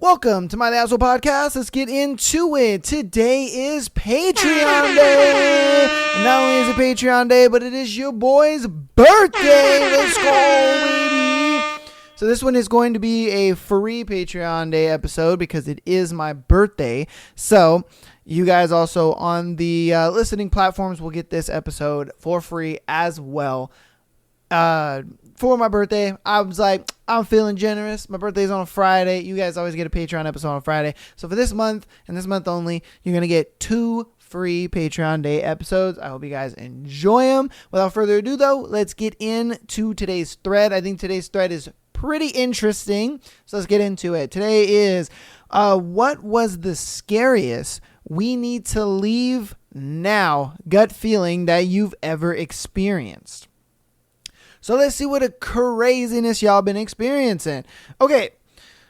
Welcome to my Asshole Podcast. Let's get into it. Today is Patreon Day. And not only is it Patreon Day, but it is your boy's birthday. Let's go, baby. So this one is going to be a free Patreon Day episode because it is my birthday. So you guys also on the listening platforms will get this episode for free as well. For my birthday, I was like, I'm feeling generous. My birthday's on a Friday. You guys always get a Patreon episode on a Friday. So for this month and this month only, you're going to get 2 free Patreon Day episodes. I hope you guys enjoy them. Without further ado, though, let's get into today's thread. I think today's thread is pretty interesting. So let's get into it. Today is, what was the scariest we need to leave now gut feeling that you've ever experienced? So let's see what a craziness y'all been experiencing. Okay,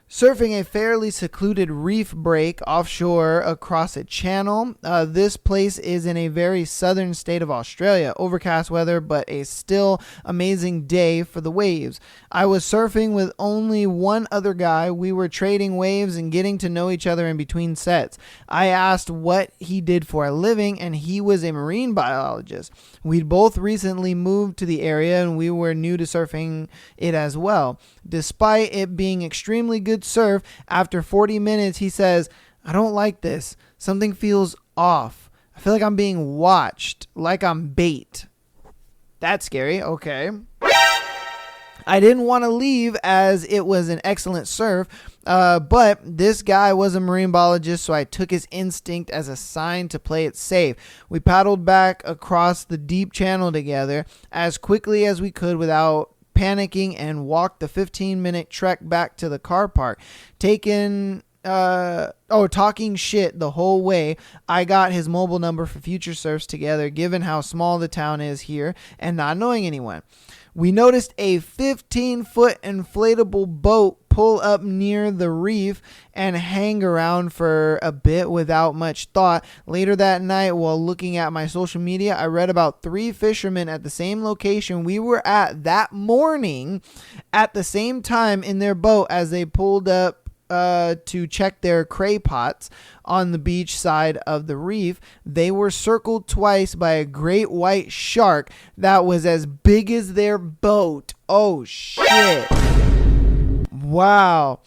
surfing a fairly secluded reef break offshore across a channel. This place is in a very southern state of Australia. Overcast weather, but a still amazing day for the waves. I was surfing with only one other guy. We were trading waves and getting to know each other in between sets. I asked what he did for a living, and he was a marine biologist. We'd both recently moved to the area, and we were new to surfing it as well. Despite it being extremely good surf, after 40 minutes, he says, I don't like this. Something feels off. I feel like I'm being watched, like I'm bait. That's scary. Okay. I didn't want to leave as it was an excellent surf, but this guy was a marine biologist, so I took his instinct as a sign to play it safe. We paddled back across the deep channel together as quickly as we could without panicking and walked the 15-minute trek back to the car park. Talking shit the whole way. I got his mobile number for future surfs together, given how small the town is here and not knowing anyone. We noticed a 15-foot inflatable boat pull up near the reef and hang around for a bit without much thought. Later that night, while looking at my social media, I read about 3 fishermen at the same location we were at that morning at the same time in their boat as they pulled up to check their cray pots on the beach side of the reef. They were circled twice by a great white shark that was as big as their boat. Oh shit. Wow.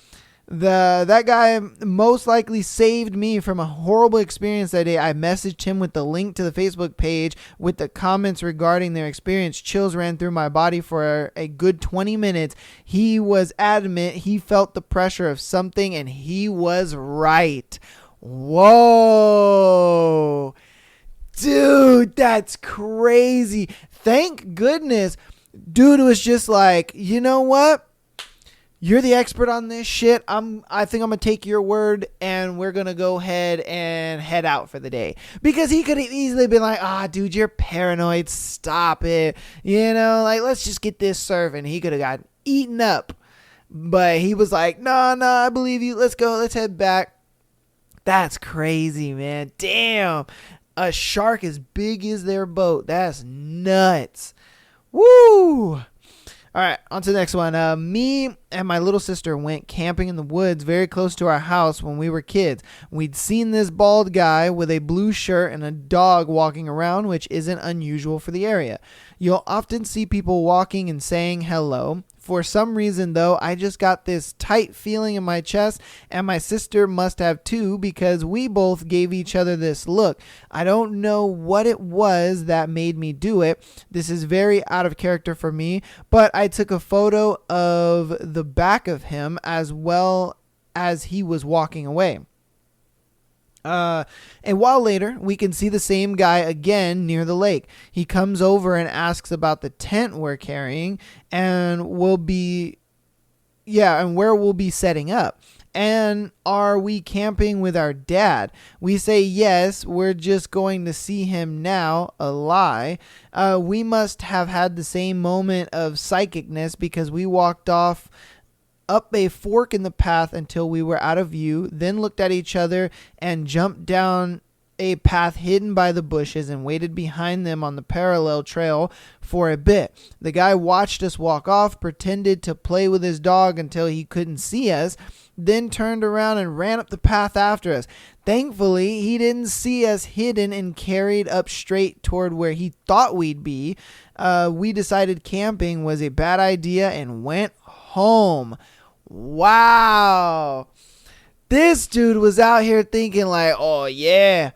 That guy most likely saved me from a horrible experience that day. I messaged him with the link to the Facebook page with the comments regarding their experience. Chills ran through my body for a good 20 minutes. He was adamant he felt the pressure of something, and he was right. Whoa. Dude, that's crazy. Thank goodness. Dude was just like, you know what? You're the expert on this shit. I think I'm going to take your word, and we're going to go ahead and head out for the day. Because he could have easily been like, dude, you're paranoid. Stop it. You know, like, let's just get this surfing. He could have got eaten up. But he was like, no, I believe you. Let's go. Let's head back. That's crazy, man. Damn. A shark as big as their boat. That's nuts. Woo. All right, on to the next one. Me and my little sister went camping in the woods very close to our house when we were kids. We'd seen this bald guy with a blue shirt and a dog walking around, which isn't unusual for the area. You'll often see people walking and saying hello. For some reason, though, I just got this tight feeling in my chest, and my sister must have too, because we both gave each other this look. I don't know what it was that made me do it. This is very out of character for me, but I took a photo of the back of him as well as he was walking away. A while later, we can see the same guy again near the lake. He comes over and asks about the tent we're carrying and where we'll be setting up. And are we camping with our dad? We say yes, we're just going to see him now. A lie. We must have had the same moment of psychicness because we walked off up a fork in the path until we were out of view, then looked at each other and jumped down a path hidden by the bushes and waited behind them on the parallel trail for a bit. The guy watched us walk off, pretended to play with his dog until he couldn't see us, then turned around and ran up the path after us. Thankfully, he didn't see us hidden and carried up straight toward where he thought we'd be. We decided camping was a bad idea and went home. Wow. This dude was out here thinking like, oh yeah.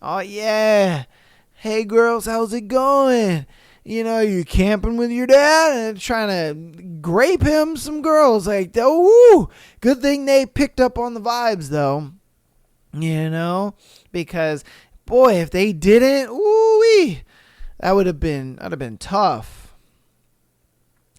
Hey girls, how's it going? You know, you're camping with your dad and trying to grape him some girls. Like, oh, good thing they picked up on the vibes though. You know, because boy, if they didn't, that would have been tough.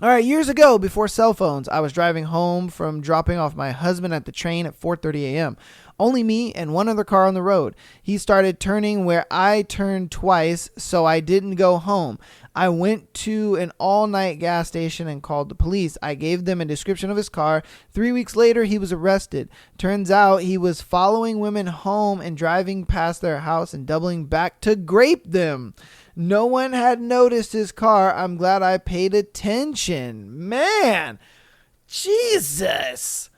All right, years ago, before cell phones, I was driving home from dropping off my husband at the train at 4:30 a.m. Only me and one other car on the road. He started turning where I turned twice, so I didn't go home. I went to an all-night gas station and called the police. I gave them a description of his car. 3 weeks later, he was arrested. Turns out he was following women home and driving past their house and doubling back to grape them. No one had noticed his car. I'm glad I paid attention. Man, Jesus.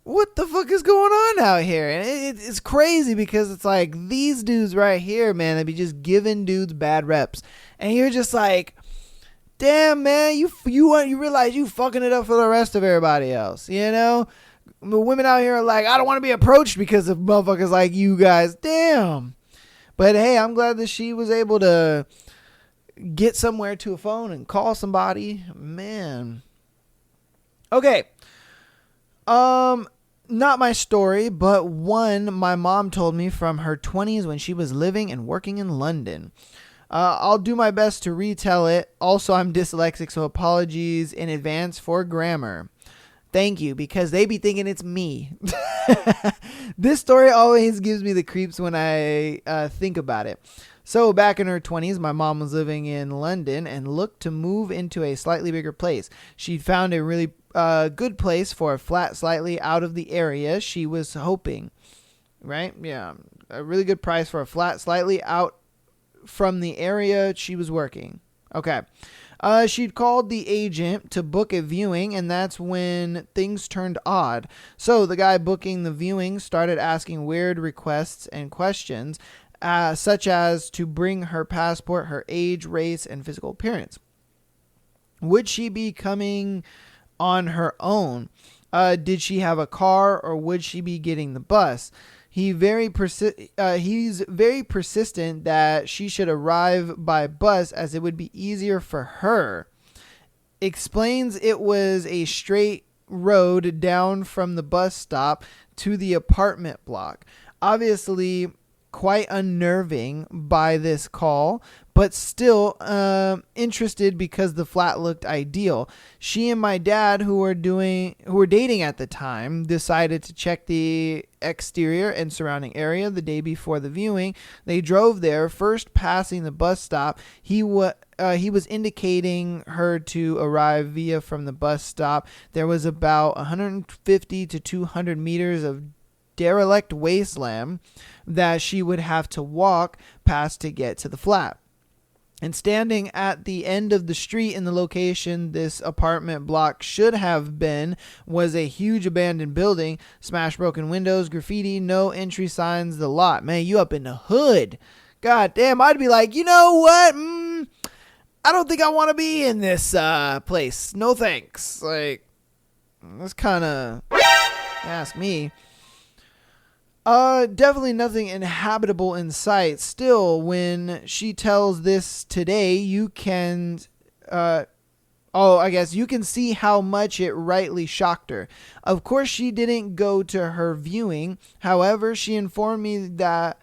What the fuck is going on out here? And it's crazy because it's like these dudes right here, man, they be just giving dudes bad reps. And you're just like, damn, man, you realize you fucking it up for the rest of everybody else, you know? The women out here are like, I don't want to be approached because of motherfuckers like you guys. Damn. But hey, I'm glad that she was able to get somewhere to a phone and call somebody. Man. Okay. Not my story, but one my mom told me from her 20s when she was living and working in London. I'll do my best to retell it. Also, I'm dyslexic, so apologies in advance for grammar. Thank you, because they be thinking it's me. This story always gives me the creeps when I think about it. So back in her 20s, my mom was living in London and looked to move into a slightly bigger place. She'd found a really good place for a flat slightly out of the area she was hoping. Right? Yeah. A really good price for a flat slightly out from the area she was working. Okay. She'd called the agent to book a viewing, and that's when things turned odd. So the guy booking the viewing started asking weird requests and questions, such as to bring her passport, her age, race, and physical appearance. Would she be coming on her own? Did she have a car, or would she be getting the bus? He's very persistent that she should arrive by bus as it would be easier for her. Explains it was a straight road down from the bus stop to the apartment block. Obviously quite unnerving by this call, but still interested because the flat looked ideal. She and my dad, who were dating at the time, decided to check the exterior and surrounding area the day before the viewing. They drove there, first passing the bus stop. He was indicating her to arrive via from the bus stop. There was about 150 to 200 meters of derelict wasteland that she would have to walk past to get to the flat. And standing at the end of the street in the location this apartment block should have been was a huge abandoned building, smashed broken windows, graffiti, no entry signs, the lot. Man, you up in the hood. God damn, I'd be like, you know what? I don't think I want to be in this place. No thanks. Like, that's kind of, ask me. Definitely nothing inhabitable in sight. Still, when she tells this today, you can, I guess you can see how much it rightly shocked her. Of course, she didn't go to her viewing. However, she informed me the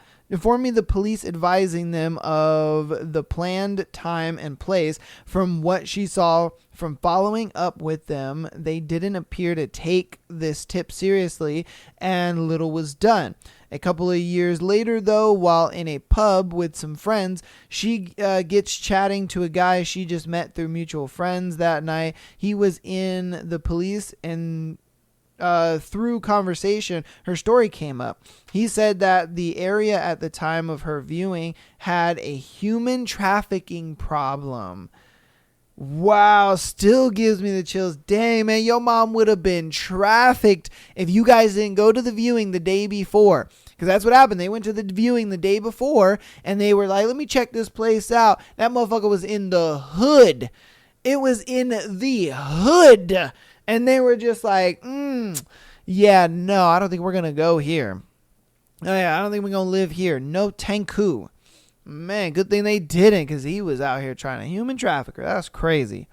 police advising them of the planned time and place. From what she saw from following up with them, they didn't appear to take this tip seriously, and little was done. A couple of years later, though, while in a pub with some friends, she gets chatting to a guy she just met through mutual friends that night. He was in the police and through conversation, her story came up. He said that the area at the time of her viewing had a human trafficking problem. Wow, still gives me the chills. Dang, man, your mom would have been trafficked if you guys didn't go to the viewing the day before. Because that's what happened. They went to the viewing the day before, and they were like, let me check this place out. That motherfucker was in the hood. It was in the hood. And they were just like, yeah, no, I don't think we're going to go here. Oh, yeah, I don't think we're going to live here. No tanku. Man, good thing they didn't, because he was out here trying to human trafficker. That's crazy.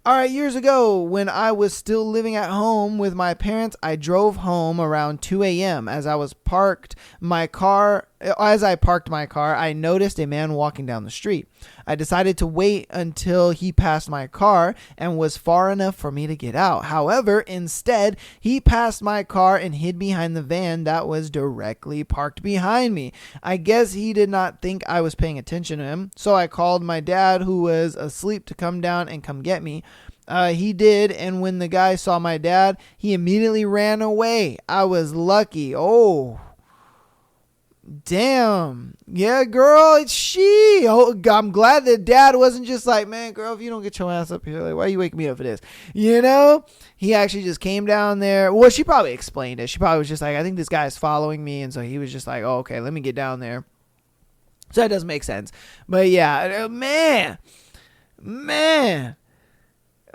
All right, years ago, when I was still living at home with my parents, I drove home around 2 a.m. As I parked my car, I noticed a man walking down the street. I decided to wait until he passed my car and was far enough for me to get out. However, instead, he passed my car and hid behind the van that was directly parked behind me. I guess he did not think I was paying attention to him, so I called my dad, who was asleep, to come down and come get me. He did, and when the guy saw my dad, he immediately ran away. I was lucky. Oh, damn. Yeah, girl, it's she. Oh, I'm glad that dad wasn't just like, man, girl, if you don't get your ass up here, like, why are you waking me up for this? You know? He actually just came down there. Well, she probably explained it. She probably was just like, I think this guy's following me, and so he was just like, oh, okay, let me get down there. So that does make sense. But yeah, man.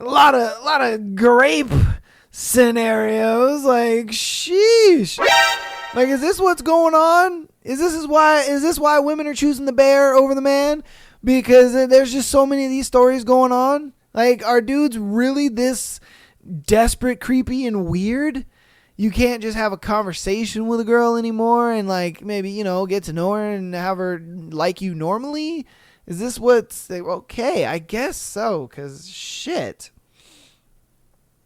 A lot of grape scenarios. Like, sheesh. Like, is this what's going on? Is this why women are choosing the bear over the man? Because there's just so many of these stories going on. Like, are dudes really this desperate, creepy, and weird? You can't just have a conversation with a girl anymore and, like, maybe, you know, get to know her and have her like you normally? Is this what's... Okay, I guess so, because shit.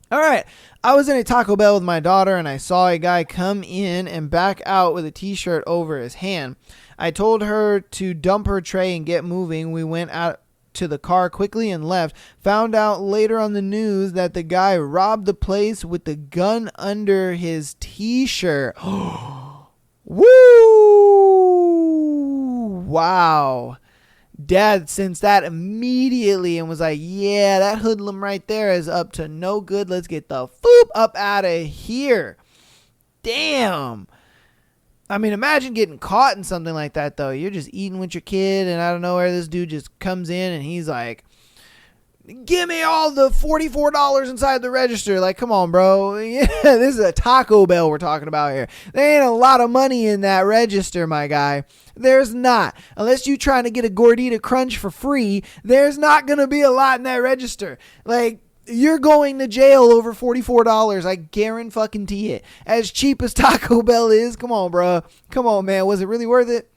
All right, I was in a Taco Bell with my daughter, and I saw a guy come in and back out with a t-shirt over his hand. I told her to dump her tray and get moving. We went out to the car quickly and left. Found out later on the news that the guy robbed the place with the gun under his t-shirt. Woo! Wow. Dad sensed that immediately and was like, yeah, that hoodlum right there is up to no good. Let's get the foop up out of here. Damn. I mean, imagine getting caught in something like that, though. You're just eating with your kid, and I don't know where this dude just comes in, and he's like, give me all the $44 inside the register. Like, come on, bro. Yeah, this is a Taco Bell we're talking about here. There ain't a lot of money in that register, my guy. There's not. Unless you're trying to get a Gordita Crunch for free, there's not going to be a lot in that register. Like, you're going to jail over $44. I guarantee it. As cheap as Taco Bell is, come on, bro. Come on, man. Was it really worth it?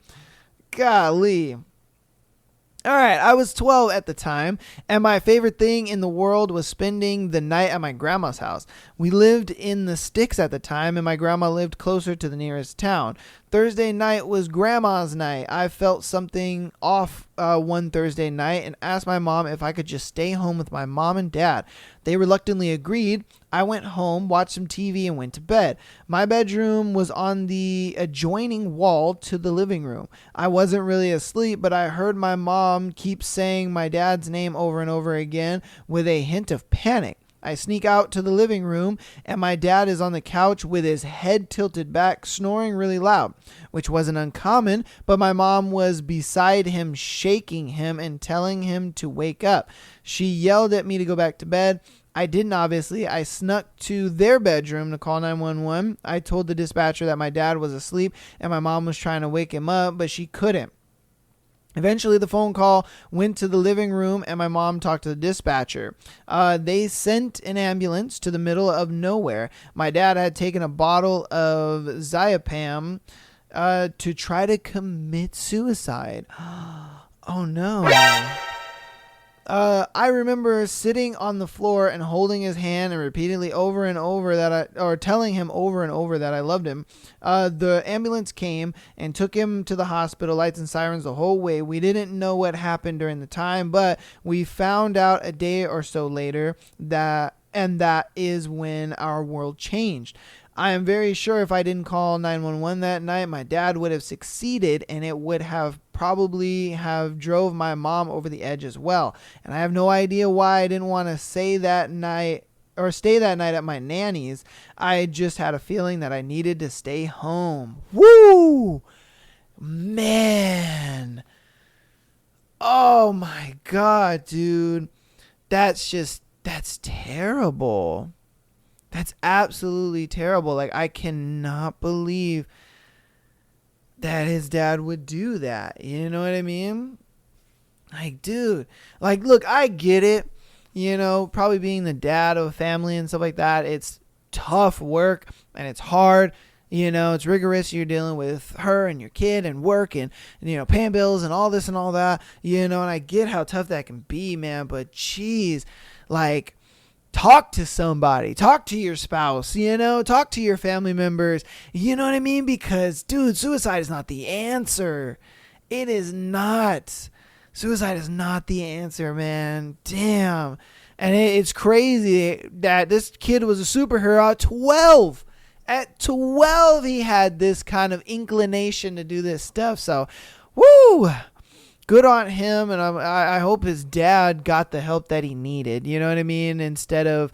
Golly. All right, I was 12 at the time, and my favorite thing in the world was spending the night at my grandma's house. We lived in the sticks at the time, and my grandma lived closer to the nearest town. Thursday night was grandma's night. I felt something off one Thursday night and asked my mom if I could just stay home with my mom and dad. They reluctantly agreed. I went home, watched some TV, and went to bed. My bedroom was on the adjoining wall to the living room. I wasn't really asleep, but I heard my mom keep saying my dad's name over and over again with a hint of panic. I sneak out to the living room, and my dad is on the couch with his head tilted back, snoring really loud, which wasn't uncommon, but my mom was beside him, shaking him and telling him to wake up. She yelled at me to go back to bed. I didn't, obviously. I snuck to their bedroom to call 911. I told the dispatcher that my dad was asleep and my mom was trying to wake him up, but she couldn't. Eventually, the phone call went to the living room, and my mom talked to the dispatcher. They sent an ambulance to the middle of nowhere. My dad had taken a bottle of Zyapam to try to commit suicide. Oh, no. I remember sitting on the floor and holding his hand and repeatedly over and over telling him over and over that I loved him. The ambulance came and took him to the hospital, lights and sirens the whole way. We didn't know what happened during the time, but we found out a day or so later that And that is when our world changed. I am very sure if I didn't call 911 that night, my dad would have succeeded, and it would have probably have drove my mom over the edge as well. And I have no idea why I didn't want to say that night or stay that night at my nanny's. I just had a feeling that I needed to stay home. Woo! Man. Oh my God, dude. That's terrible. That's absolutely terrible. Like, I cannot believe that his dad would do that. You know what I mean? Like, dude, like, look, I get it. You know, probably being the dad of a family and stuff like that. It's tough work and it's hard. You know, it's rigorous. You're dealing with her and your kid and work and you know, paying bills and all this and all that. You know, and I get how tough that can be, man. But geez, like, talk to somebody, talk to your spouse, you know, talk to your family members, you know what I mean? Because, dude, suicide is not the answer. It is not. Suicide is not the answer, man. Damn. And it's crazy that this kid was a superhero at 12. At 12, he had this kind of inclination to do this stuff. So, woo! Good on him, and I hope his dad got the help that he needed, you know what I mean? Instead of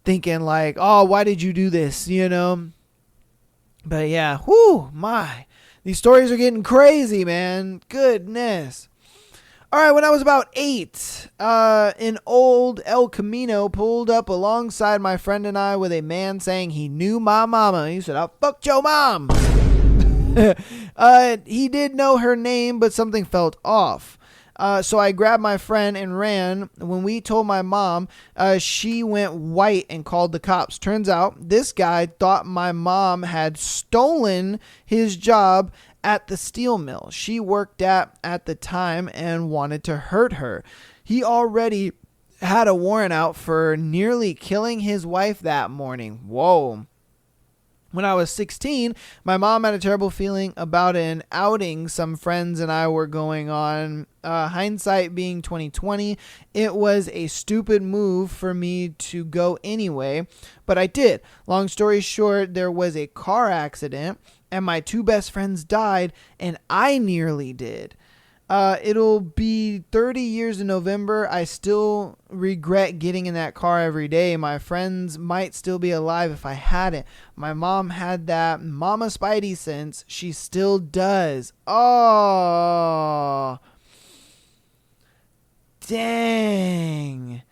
thinking like, oh, why did you do this, you know? But yeah, whoo, these stories are getting crazy, man. Goodness. All right, when I was about 8, an old El Camino pulled up alongside my friend and I with a man saying he knew my mama. He said, I fucked your mom. He did know her name, but something felt off. So I grabbed my friend and ran. When we told my mom, she went white and called the cops. Turns out this guy thought my mom had stolen his job at the steel mill she worked at the time and wanted to hurt her. He already had a warrant out for nearly killing his wife that morning. Whoa. When I was 16, my mom had a terrible feeling about an outing some friends and I were going on. Hindsight being 2020, it was a stupid move for me to go anyway, but I did. Long story short, there was a car accident and my 2 best friends died and I nearly did. It'll be 30 years in November. I still regret getting in that car every day. My friends might still be alive if I hadn't. My mom had that mama spidey sense. She still does. Oh, dang.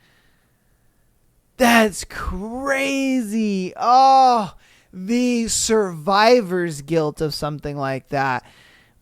That's crazy. Oh, the survivor's guilt of something like that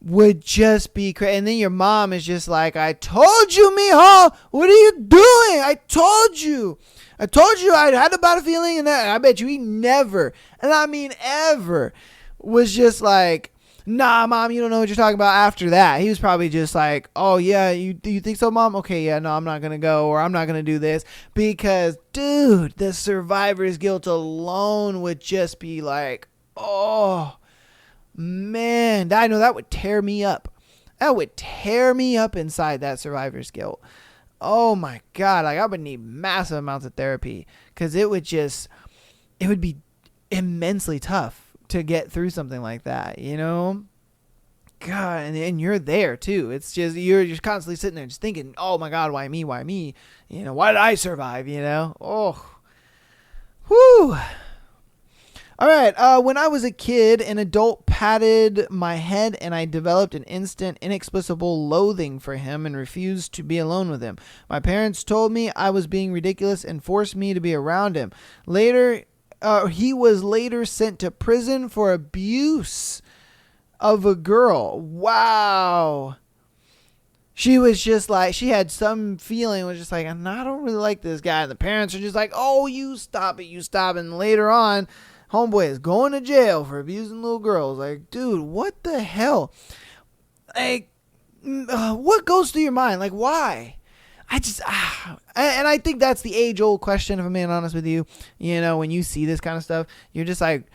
would just be crazy. And then your mom is just like, I told you, mijo, what are you doing? I told you I had a bad feeling, and I bet you he never, and I mean ever, was just like, nah, mom, you don't know what you're talking about. After that, he was probably just like, oh yeah, you think so, mom? Okay, yeah, no, I'm not gonna go, or I'm not gonna do this, because dude, the survivor's guilt alone would just be like, oh man, I know that would tear me up. That would tear me up inside, that survivor's guilt. Oh my God, like I would need massive amounts of therapy, because it would be immensely tough to get through something like that, you know? God, and you're there too. It's just, you're just constantly sitting there just thinking, oh my God, why me? You know, why did I survive, you know? Oh, whew. All right, when I was a kid, an adult patted my head and I developed an instant, inexplicable loathing for him and refused to be alone with him. My parents told me I was being ridiculous and forced me to be around him. He was later sent to prison for abuse of a girl. Wow. She was just like, she had some feeling, was just like, I don't really like this guy. And the parents are just like, oh, you stop it. And later on, homeboy is going to jail for abusing little girls. Like, dude, what the hell? Like, what goes through your mind? Like, why? And I think that's the age-old question, if I'm being honest with you. You know, when you see this kind of stuff, you're just like,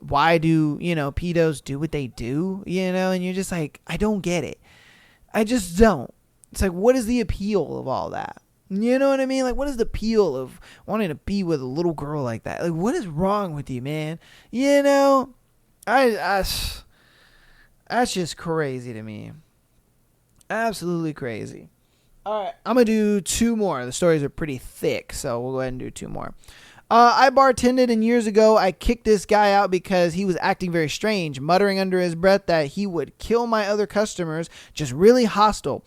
why do, you know, pedos do what they do? You know, and you're just like, I don't get it. I just don't. It's like, what is the appeal of all that? You know what I mean? Like, what is the appeal of wanting to be with a little girl like that? Like, what is wrong with you, man? You know, that's just crazy to me. Absolutely crazy. All right, I'm going to do two more. The stories are pretty thick, so we'll go ahead and do two more. I bartended, and years ago, I kicked this guy out because he was acting very strange, muttering under his breath that he would kill my other customers, just really hostile.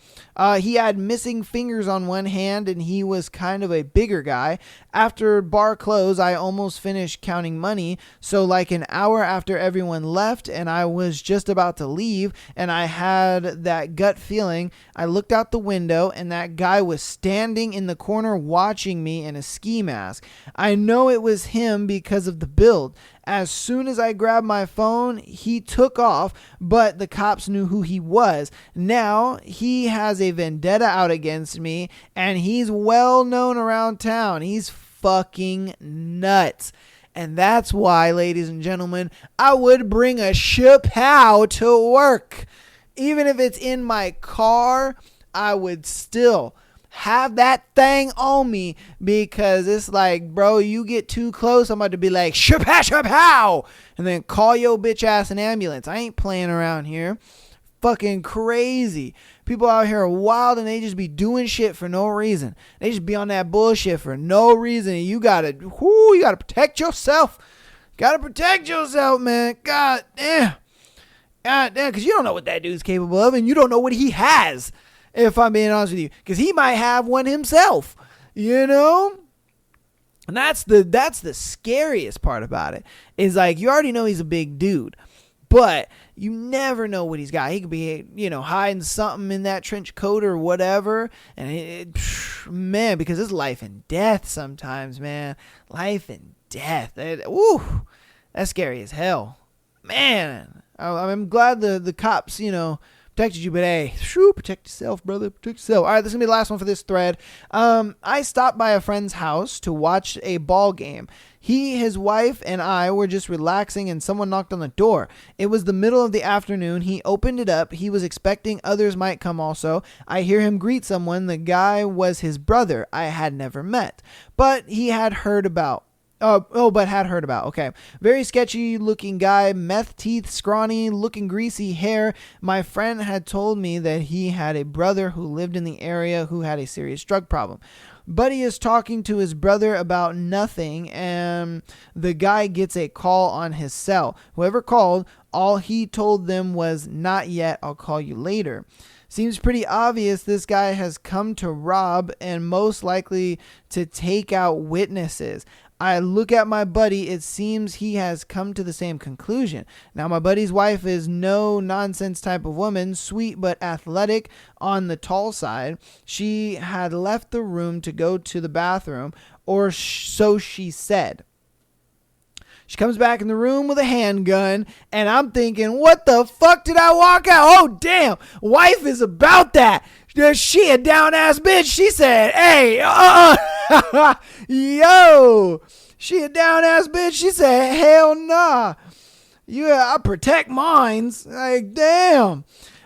He had missing fingers on one hand, and he was kind of a bigger guy. After bar close, I almost finished counting money, so like an hour after everyone left, and I was just about to leave, and I had that gut feeling, I looked out the window, and that guy was standing in the corner watching me in a ski mask. I know it was him because of the build. As soon as I grabbed my phone, he took off, but the cops knew who he was. Now he has a vendetta out against me, and he's well known around town. He's fucking nuts. And that's why, ladies and gentlemen, I would bring a Chappelle to work. Even if it's in my car, I would still have that thing on me, because it's like, bro, you get too close, I'm about to be like, shapow, and then call your bitch ass an ambulance. I ain't playing around here. Fucking crazy. People out here are wild, and they just be doing shit for no reason. They just be on that bullshit for no reason. And you gotta protect yourself. Gotta protect yourself, man. God damn, because you don't know what that dude's capable of, and you don't know what he has. If I'm being honest with you, because he might have one himself, you know? And that's the scariest part about it, is like, you already know he's a big dude, but you never know what he's got. He could be, hiding something in that trench coat or whatever. And man, because it's life and death sometimes, man. Life and death. That's scary as hell. Man, I'm glad the cops, protected you, but hey, protect yourself, brother. Protect yourself. All right, this is going to be the last one for this thread. I stopped by a friend's house to watch a ball game. He, his wife, and I were just relaxing, and someone knocked on the door. It was the middle of the afternoon. He opened it up. He was expecting others might come also. I hear him greet someone. The guy was his brother I had never met, but had heard about. Okay. Very sketchy looking guy, meth teeth, scrawny, looking greasy hair. My friend had told me that he had a brother who lived in the area who had a serious drug problem. Buddy is talking to his brother about nothing, and the guy gets a call on his cell. Whoever called, all he told them was, "Not yet, I'll call you later." Seems pretty obvious this guy has come to rob and most likely to take out witnesses. I look at my buddy. It seems he has come to the same conclusion. Now, my buddy's wife is no nonsense type of woman, sweet but athletic on the tall side. She had left the room to go to the bathroom, or so she said. She comes back in the room with a handgun, and I'm thinking, what the fuck did I walk out? Oh, damn. Wife is about that. She a down-ass bitch. She said, hey, yo. She a down-ass bitch. She said, hell nah. Yeah, I protect mines. Like, damn.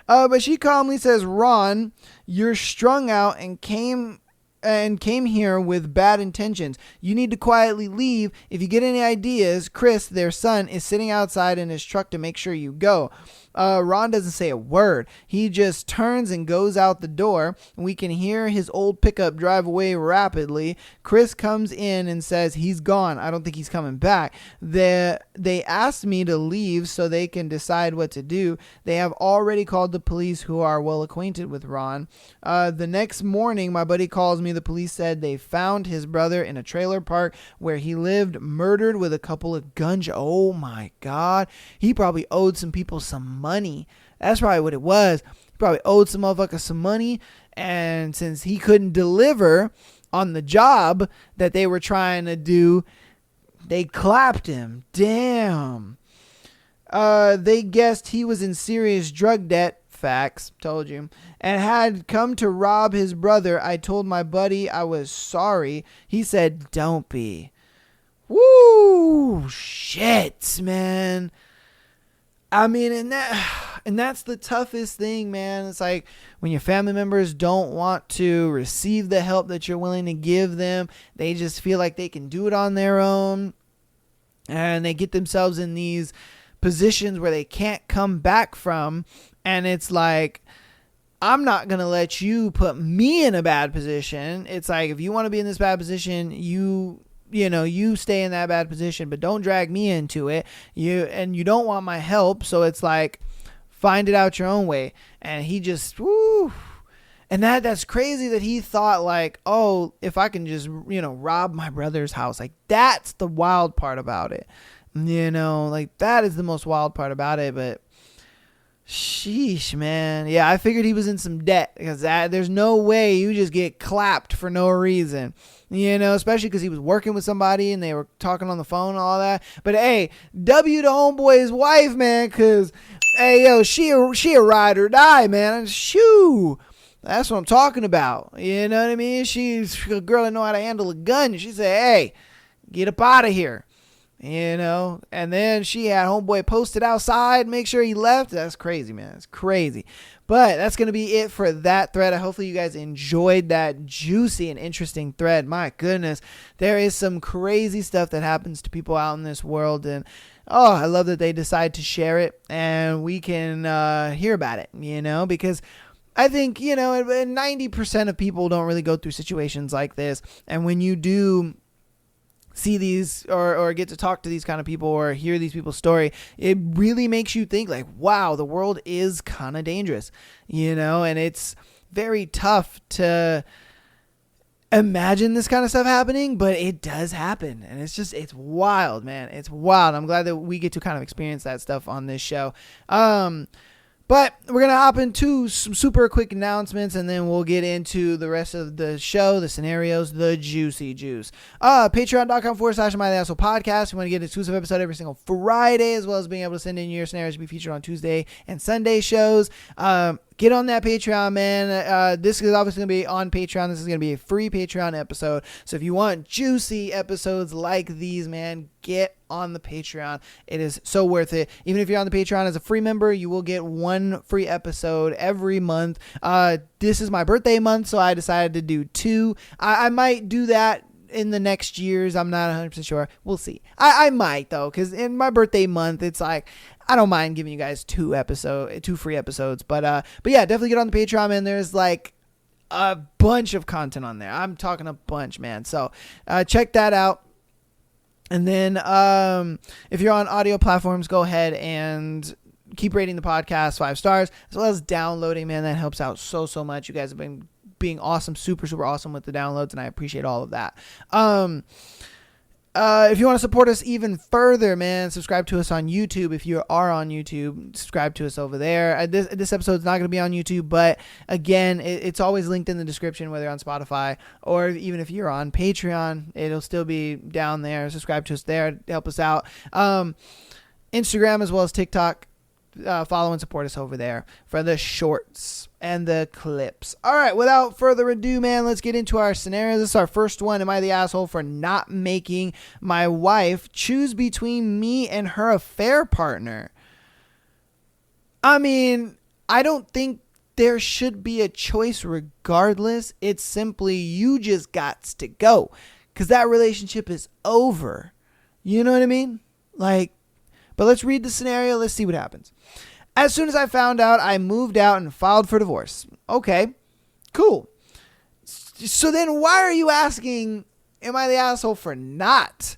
But she calmly says, Ron, you're strung out and came here with bad intentions. You need to quietly leave. If you get any ideas, Chris, their son, is sitting outside in his truck to make sure you go. Ron doesn't say a word. He just turns and goes out the door. We can hear his old pickup drive away rapidly. Chris comes in and says he's gone. I don't think he's coming back. They asked me to leave so they can decide what to do. They have already called the police, who are well acquainted with Ron. The next morning, my buddy calls me. The police said they found his brother in a trailer park where he lived, murdered with a couple of guns. Oh my God. He probably owed some people some money. That's probably what it was. He probably owed some motherfuckers some money, and since he couldn't deliver on the job that they were trying to do, they clapped him. Damn. They guessed he was in serious drug debt. Facts, told you. And had come to rob his brother. I told my buddy I was sorry. He said, don't be. Woo, shit, man. I mean, and And that's the toughest thing, man. It's like when your family members don't want to receive the help that you're willing to give them, they just feel like they can do it on their own. And they get themselves in these positions where they can't come back from. And it's like, I'm not going to let you put me in a bad position. It's like, if you want to be in this bad position, you stay in that bad position, but don't drag me into it. You don't want my help. So it's like, find it out your own way. And he just, woo. And that's crazy that he thought like, oh, if I can just, rob my brother's house. Like, that's the wild part about it. Like, that is the most wild part about it. But sheesh, man. Yeah, I figured he was in some debt, because there's no way you just get clapped for no reason. Especially because he was working with somebody and they were talking on the phone and all that. But hey, W to homeboy's wife, man, because hey, yo, she a ride or die, man. Shoo. That's what I'm talking about. You know what I mean? She's a girl that know how to handle a gun. She said, hey, get up out of here. And then she had homeboy posted outside, make sure he left. That's crazy, man. It's crazy. But that's going to be it for that thread. Hopefully you guys enjoyed that juicy and interesting thread. My goodness, there is some crazy stuff that happens to people out in this world. And I love that they decide to share it and we can hear about it, because I think, 90% of people don't really go through situations like this. And when you do see these or get to talk to these kind of people or hear these people's story, it really makes you think like, wow, the world is kind of dangerous, and it's very tough to imagine this kind of stuff happening, but it does happen. And it's wild, man. It's wild. I'm glad that we get to kind of experience that stuff on this show. But we're going to hop into some super quick announcements, and then we'll get into the rest of the show, the scenarios, the juicy juice. Patreon.com/MyTheAsshole Podcast. We want to get an exclusive episode every single Friday, as well as being able to send in your scenarios to be featured on Tuesday and Sunday shows. Get on that Patreon, man. This is obviously going to be on Patreon. This is going to be a free Patreon episode. So if you want juicy episodes like these, man, get on the Patreon. It is so worth it. Even if you're on the Patreon as a free member, you will get one free episode every month. This is my birthday month, so I decided to do 2. I might do that in the next years. I'm not 100% sure. We'll see. I might, though, because in my birthday month, it's like, I don't mind giving you guys 2 free episodes. But yeah, definitely get on the Patreon, man. There's like a bunch of content on there. I'm talking a bunch, man. So check that out. And then if you're on audio platforms, go ahead and keep rating the podcast 5 stars, as well as downloading, man. That helps out so much. You guys have been being awesome, super awesome with the downloads, and I appreciate all of that. If you want to support us even further, man, subscribe to us on YouTube. If you are on YouTube, subscribe to us over there. This episode's not going to be on YouTube, but again, it's always linked in the description, whether on Spotify or even if you're on Patreon, it'll still be down there. Subscribe to us there to help us out. Instagram as well as TikTok. Follow and support us over there for the shorts and the clips. All right, without further ado, man, let's get into our scenario. This is our first one. Am I the asshole for not making my wife choose between me and her affair partner? I mean, I don't think there should be a choice regardless. It's simply you just gots to go, because that relationship is over. You know what I mean? But let's read the scenario. Let's see what happens. As soon as I found out, I moved out and filed for divorce. Okay, cool. So then why are you asking, am I the asshole for not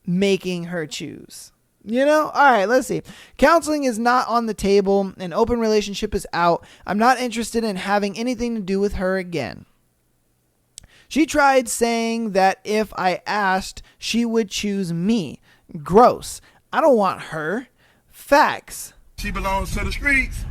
making her choose? All right, let's see. Counseling is not on the table. An open relationship is out. I'm not interested in having anything to do with her again. She tried saying that if I asked, she would choose me. Gross. I don't want her. Facts. She belongs to the streets.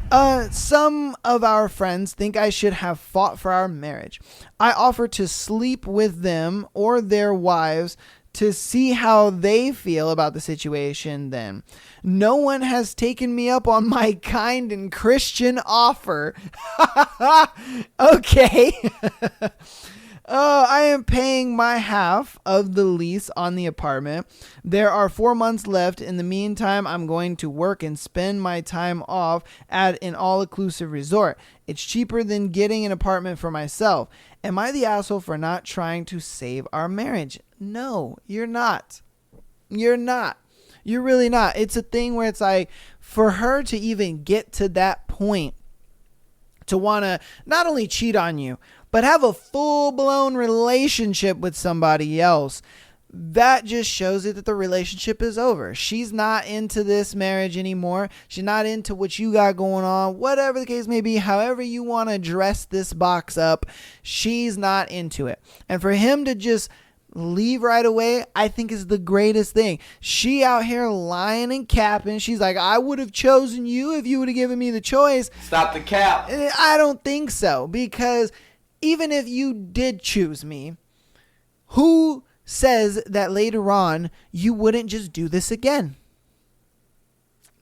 Some of our friends think I should have fought for our marriage. I offer to sleep with them or their wives to see how they feel about the situation then. No one has taken me up on my kind and Christian offer. Okay. I am paying my half of the lease on the apartment. There are 4 months left. In the meantime, I'm going to work and spend my time off at an all-inclusive resort. It's cheaper than getting an apartment for myself. Am I the asshole for not trying to save our marriage? No, you're not. You're not. You're really not. It's a thing where it's like, for her to even get to that point, to want to not only cheat on you, but have a full-blown relationship with somebody else, that just shows it that the relationship is over. She's not into this marriage anymore. She's not into what you got going on. Whatever the case may be, however you want to dress this box up, she's not into it. And for him to just leave right away, I think is the greatest thing. She out here lying and capping. She's like, I would have chosen you if you would have given me the choice. Stop the cap. I don't think so, because even if you did choose me, who says that later on you wouldn't just do this again?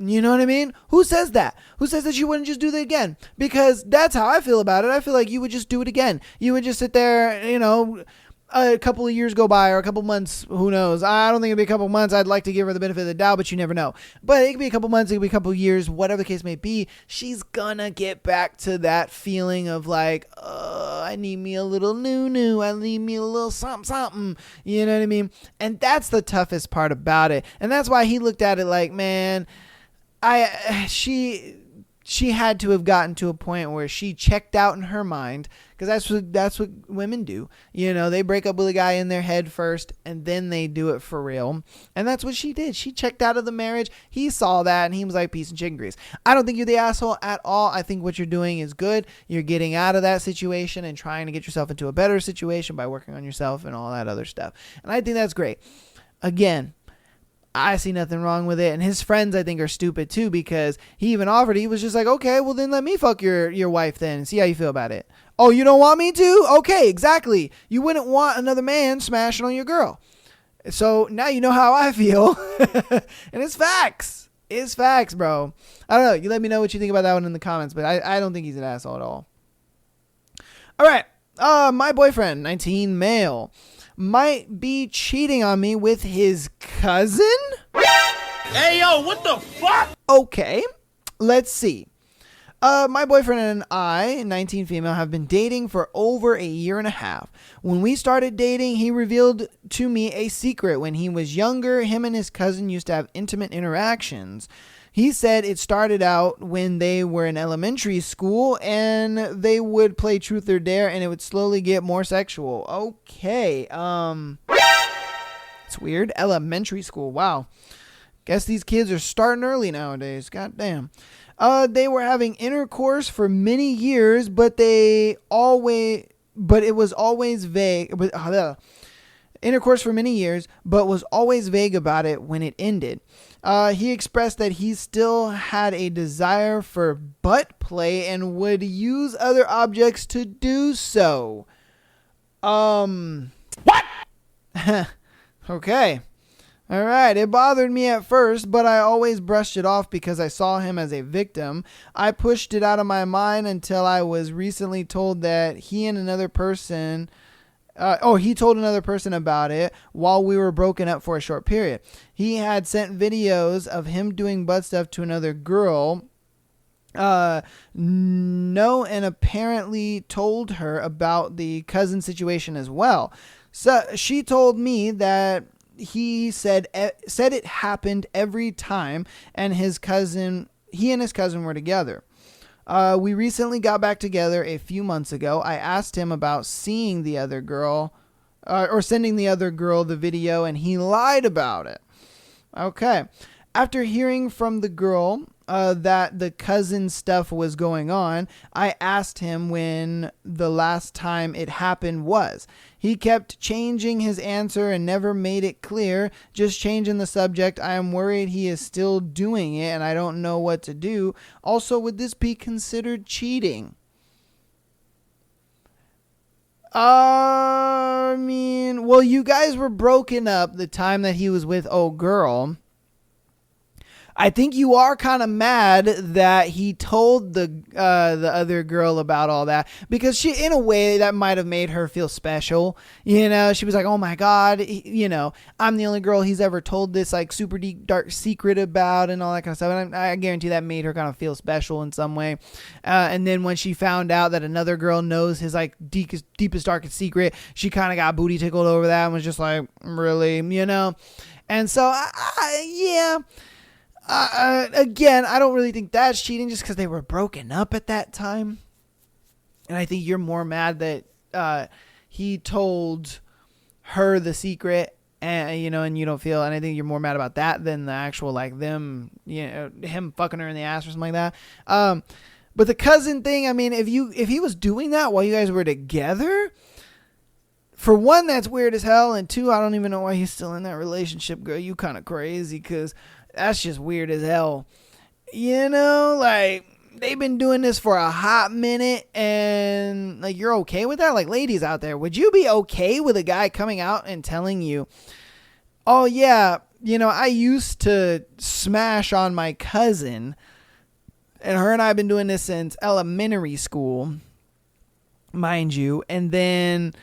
You know what I mean? Who says that? Who says that you wouldn't just do that again? Because that's how I feel about it. I feel like you would just do it again. You would just sit there, a couple of years go by, or a couple months, who knows? I don't think it'd be a couple months. I'd like to give her the benefit of the doubt, but you never know. But it could be a couple months, it could be a couple of years, whatever the case may be. She's gonna get back to that feeling of like, I need me a little new. I need me a little something. You know what I mean? And that's the toughest part about it. And that's why he looked at it like, man, she had to have gotten to a point where she checked out in her mind, because that's what women do. They break up with a guy in their head first, and then they do it for real. And that's what she did. She checked out of the marriage. He saw that, and he was like, peace and chicken grease. I don't think you're the asshole at all. I think what you're doing is good. You're getting out of that situation and trying to get yourself into a better situation by working on yourself and all that other stuff. And I think that's great. Again, I see nothing wrong with it. And his friends, I think, are stupid too, because he even offered. He was just like, okay, well then let me fuck your wife then and see how you feel about it. Oh, you don't want me to? Okay, exactly. You wouldn't want another man smashing on your girl. So now you know how I feel. And it's facts. It's facts, bro. I don't know. You let me know what you think about that one in the comments, but I don't think he's an asshole at all. All right. My boyfriend, 19 male, might be cheating on me with his cousin? Hey, yo, what the fuck? Okay, let's see. My boyfriend and I, 19 female, have been dating for over 1.5 years. When we started dating, he revealed to me a secret. When he was younger, him and his cousin used to have intimate interactions. He said it started out when they were in elementary school and they would play truth or dare and it would slowly get more sexual. Okay. It's weird. Elementary school. Wow. Guess these kids are starting early nowadays. God damn. They were having intercourse for many years, but it was always vague. Intercourse for many years, but was always vague about it when it ended. He expressed that he still had a desire for butt play and would use other objects to do so. What? Okay. All right. It bothered me at first, but I always brushed it off because I saw him as a victim. I pushed it out of my mind until I was recently told that he and another person... he told another person about it while we were broken up for a short period. He had sent videos of him doing butt stuff to another girl. And apparently told her about the cousin situation as well. So she told me that he said it happened every time, and he and his cousin were together. We recently got back together a few months ago. I asked him about seeing the other girl or sending the other girl the video, and he lied about it. Okay. After hearing from the girl that the cousin stuff was going on, I asked him when the last time it happened was. He kept changing his answer and never made it clear, just changing the subject. I am worried he is still doing it and I don't know what to do. Also, would this be considered cheating? Well, you guys were broken up the time that he was with old girl. I think you are kind of mad that he told the other girl about all that, because she, in a way, that might have made her feel special. You know, she was like, oh my God, I'm the only girl he's ever told this like super deep, dark secret about and all that kind of stuff. And I guarantee that made her kind of feel special in some way. And then when she found out that another girl knows his like deepest, darkest secret, she kind of got booty tickled over that and was just like, really, And so, yeah. Again, I don't really think that's cheating, just because they were broken up at that time. And I think you're more mad that he told her the secret, and and you don't feel. And I think you're more mad about that than the actual like them, him fucking her in the ass or something like that. But the cousin thing, I mean, if he was doing that while you guys were together, for one, that's weird as hell, and two, I don't even know why he's still in that relationship, girl. You kind of crazy, because that's just weird as hell. Like, they've been doing this for a hot minute, and like, you're okay with that? Like, ladies out there, would you be okay with a guy coming out and telling you, oh yeah, I used to smash on my cousin, and her and I have been doing this since elementary school, mind you, and then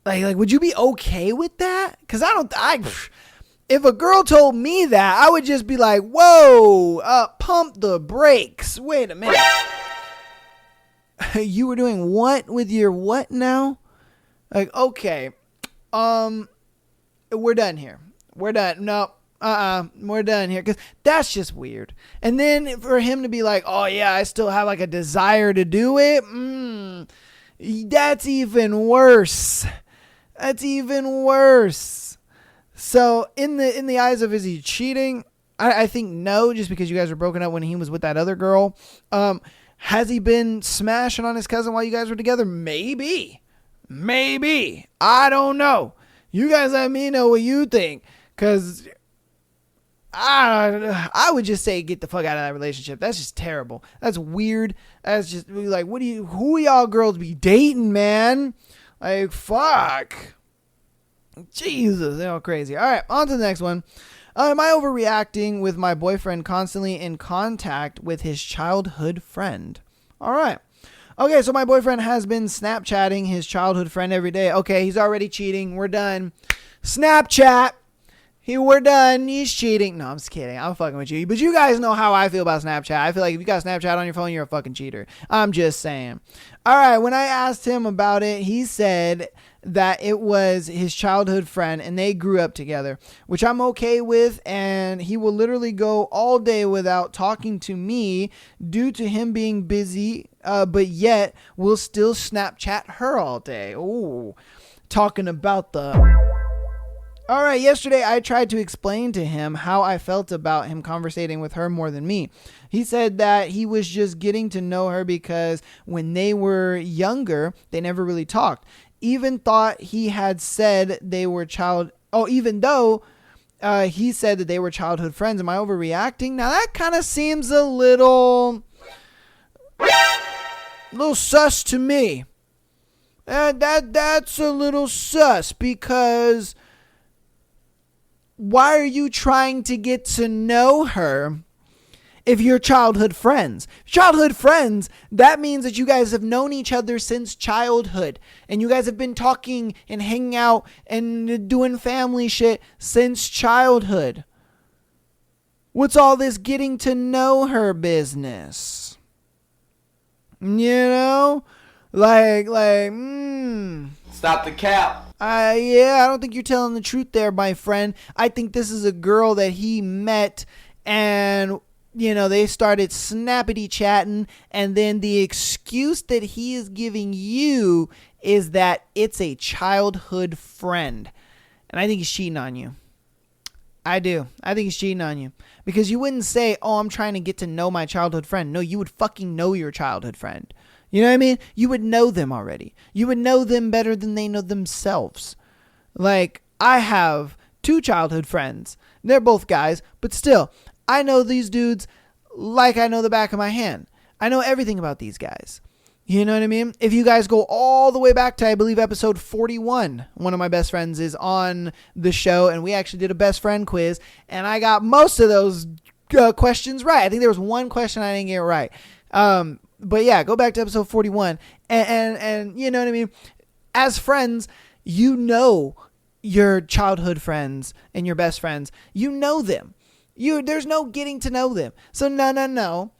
like would you be okay with that? Because if a girl told me that, I would just be like, whoa, pump the brakes. Wait a minute. You were doing what with your what now? Like, okay. We're done here. We're done. No, we're done here. Because that's just weird. And then for him to be like, oh yeah, I still have like a desire to do it. That's even worse. That's even worse. So in the eyes of, is he cheating? I think no, just because you guys were broken up when he was with that other girl. Has he been smashing on his cousin while you guys were together? Maybe. I don't know. You guys let me know what you think, because I would just say get the fuck out of that relationship. That's just terrible. That's weird. That's just like, who y'all girls be dating, man? Like, fuck. Jesus, they're all crazy. All right, on to the next one. Am I overreacting with my boyfriend constantly in contact with his childhood friend? All right. Okay, so my boyfriend has been Snapchatting his childhood friend every day. Okay, he's already cheating. We're done. Snapchat. We're done. He's cheating. No, I'm just kidding. I'm fucking with you. But you guys know how I feel about Snapchat. I feel like if you got Snapchat on your phone, you're a fucking cheater. I'm just saying. All right, when I asked him about it, he said that it was his childhood friend and they grew up together, which I'm okay with, and he will literally go all day without talking to me due to him being busy, but yet will still Snapchat her all day. Ooh, talking about the... All right, yesterday I tried to explain to him how I felt about him conversating with her more than me. He said that he was just getting to know her because when they were younger, they never really talked. Even thought he had said they were even though he said that they were childhood friends. Am I overreacting? Now that kind of seems a little sus to me. That's a little sus, because why are you trying to get to know her if you're childhood friends? Childhood friends, that means that you guys have known each other since childhood, and you guys have been talking and hanging out and doing family shit since childhood. What's all this getting to know her business? Stop the cap. I don't think you're telling the truth there, my friend. I think this is a girl that he met, and they started snappity chatting, and then the excuse that he is giving you is that it's a childhood friend. And I think he's cheating on you. I do. I think he's cheating on you. Because you wouldn't say, oh, I'm trying to get to know my childhood friend. No, you would fucking know your childhood friend. You know what I mean? You would know them already. You would know them better than they know themselves. Like, I have 2 childhood friends. They're both guys, but still, I know these dudes like I know the back of my hand. I know everything about these guys. You know what I mean? If you guys go all the way back to, I believe, episode 41, one of my best friends is on the show, and we actually did a best friend quiz, and I got most of those questions right. I think there was one question I didn't get right. But yeah, go back to episode 41, and you know what I mean? As friends, you know your childhood friends and your best friends. You know them. There's no getting to know them. So no.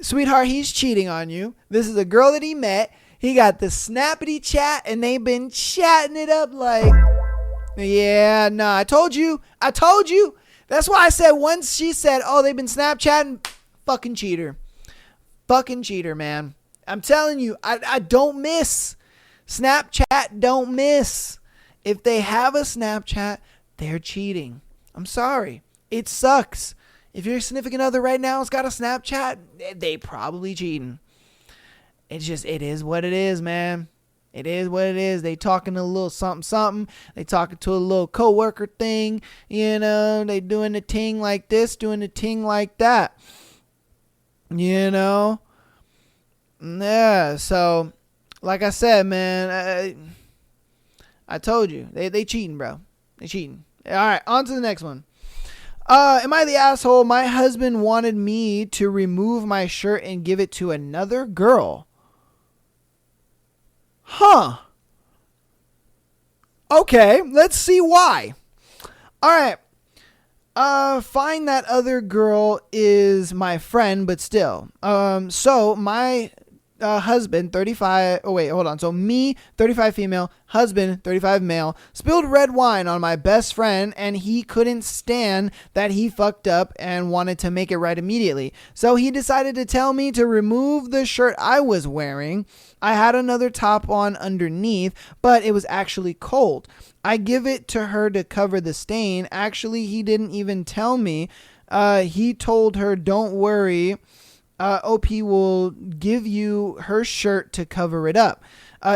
Sweetheart, he's cheating on you. This is a girl that he met. He got the snappity chat, and they've been chatting it up like, yeah, no, I told you. That's why I said once she said, oh, they've been Snapchatting, fucking cheater. Fucking cheater, man. I'm telling you, I don't miss. Snapchat don't miss. If they have a Snapchat, they're cheating. I'm sorry. It sucks. If your significant other right now has got a Snapchat, they probably cheating. It is what it is, man. It is what it is. They talking a little something. They talking to a little coworker thing. You know, they doing the ting like this, doing the ting like that. You know? Yeah, so, like I said, man, I told you. They cheating, bro. They cheating. All right, on to the next one. Am I the asshole? My husband wanted me to remove my shirt and give it to another girl. Huh. Okay, let's see why. All right. Fine, that other girl is my friend, but still. So my husband, 35, oh wait, hold on. So me, 35 female, husband, 35 male, spilled red wine on my best friend, and he couldn't stand that he fucked up and wanted to make it right immediately. So he decided to tell me to remove the shirt I was wearing. I had another top on underneath, but it was actually cold. I give it to her to cover the stain. Actually, he didn't even tell me. He told her, don't worry. OP will give you her shirt to cover it up.